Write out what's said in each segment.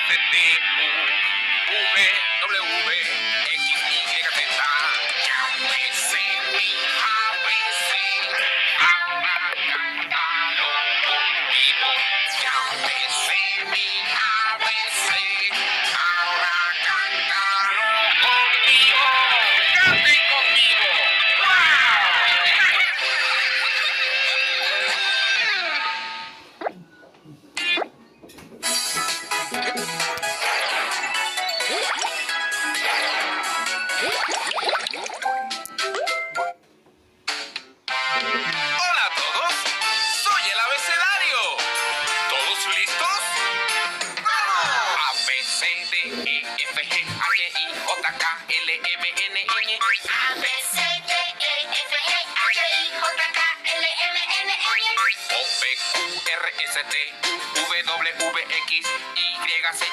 Z, U, V, W, X, Y, Z. Llámese mi ABC. Ahora cántalo conmigo. Llámese mi ABC. Ahora cántalo conmigo. ¡Canten conmigo! Hola a todos, soy el abecedario. ¿Todos listos? ¡Vamos! A, B, C, D, E, F, G, H, I, J, K, L, M, N, Ñ. A, B, C, D, E, F, G, H, I, J, K, L, M, N, Ñ. O, P, Q, R, S, T, U, V, W, X, Y, Z.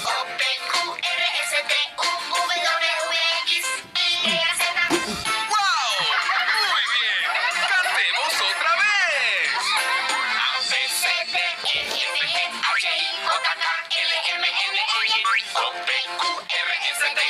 O, P, Q, R, S, T, U, W, X, Y, Z. ¡Wow! ¡Muy bien! ¡Cantemos otra vez! A, B, C, D, E, F, G, H, I, J, K, L, M, N, Ñ. O, P, Q, R, S, T,